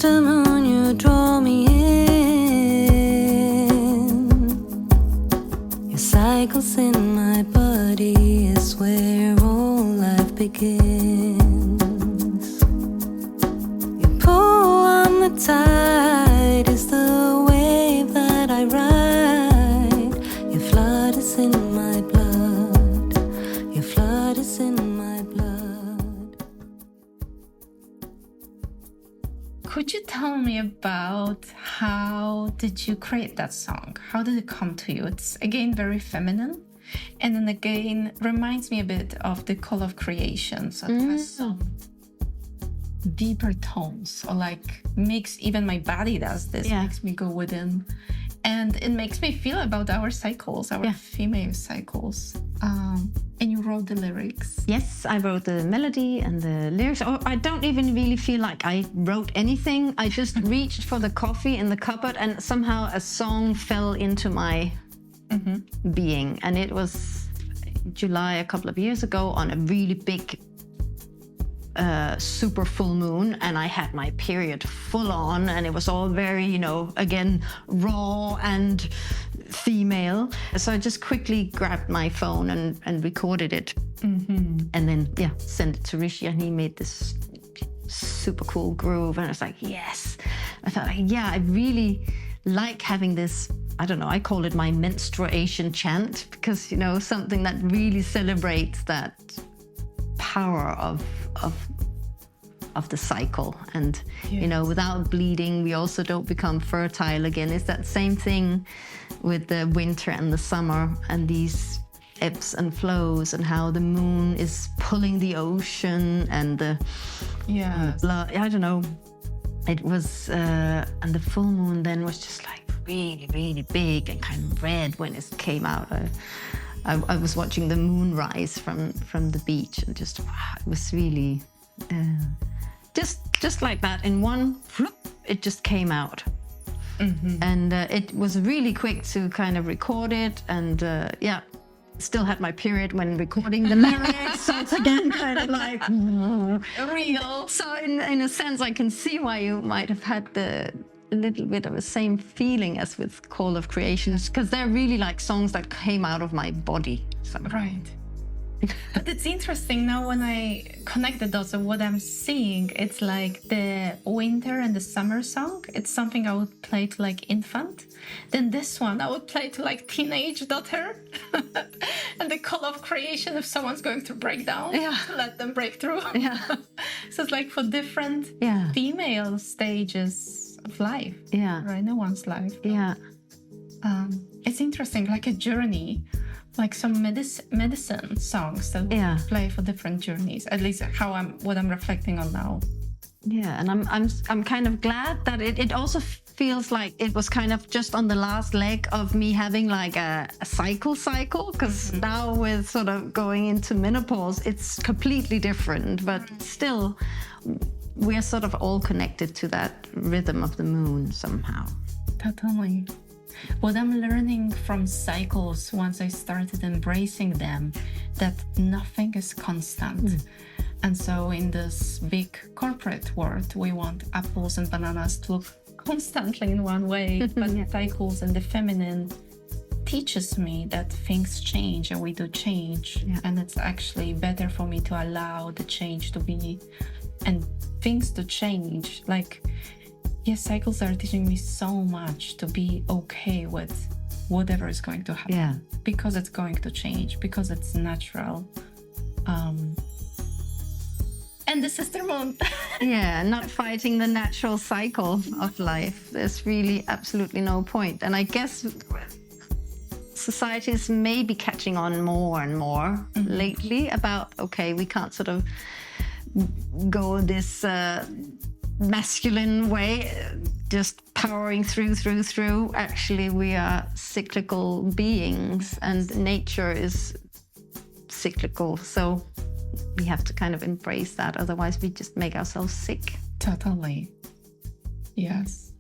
Sister Moon, you draw me in. Your cycles in my body is where all life begins. You pull on the tide is the wave that I ride. Your flood is in my blood. Your flood is in my blood. Could you tell me about how did you create that song? How did it come to you? It's again very feminine, and then again reminds me a bit of the call of creation. So it has some deeper tones, or like makes even my body does this, makes me go within, and it makes me feel about our cycles, our female cycles. And you wrote the lyrics. Yes, I wrote the melody and the lyrics. Oh, I don't even really feel like I wrote anything. I just reached for the coffee in the cupboard and somehow a song fell into my being. And it was July a couple of years ago on a really big super full moon, and I had my period full on, and it was all very, you know, again, raw and female. So I just quickly grabbed my phone and recorded it. And then, sent it to Rishi, and he made this super cool groove. And I was like, yes. I thought, I really like having this, I don't know, I call it my menstruation chant, because, you know, something that really celebrates that power of the cycle. And you know, without bleeding we also don't become fertile again. It's that same thing with the winter and the summer and these ebbs and flows, and how the moon is pulling the ocean and the blood. I don't know, it was and the full moon then was just like really, really big and kind of red when it came out. I was watching the moon rise from the beach, and just, wow, it was really just like that. In one floop, it just came out. And it was really quick to kind of record it. And still had my period when recording the lyrics. So it's again kind of like real. So in a sense, I can see why you might have had a little bit of the same feeling as with Call of Creations, because they're really like songs that came out of my body somehow. Right. But it's interesting now when I connect the dots of what I'm seeing. It's like the winter and the summer song. It's something I would play to like infant. Then this one I would play to like teenage daughter. And the Call of Creation, if someone's going to break down, let them break through. So it's like for different female stages of life. Right, no one's life. It's interesting, like a journey. Like some medicine songs that play for different journeys. At least what I'm reflecting on now. Yeah, and I'm kind of glad that it also feels like it was kind of just on the last leg of me having like a cycle, because now with sort of going into menopause, it's completely different, but still we're sort of all connected to that rhythm of the moon somehow. Totally. What I'm learning from cycles once I started embracing them, that nothing is constant. And so in this big corporate world, we want apples and bananas to look constantly in one way, but cycles and the feminine teaches me that things change and we do change. And it's actually better for me to allow the change to be and things to change. Like, yes, cycles are teaching me so much to be okay with whatever is going to happen. Because it's going to change, because it's natural. And the sister moon. Not fighting the natural cycle of life. There's really absolutely no point. And I guess society is maybe catching on more and more lately about, okay, we can't sort of go this masculine way, just powering through. Actually, we are cyclical beings, and nature is cyclical. So we have to kind of embrace that. Otherwise, we just make ourselves sick. Totally. Yes.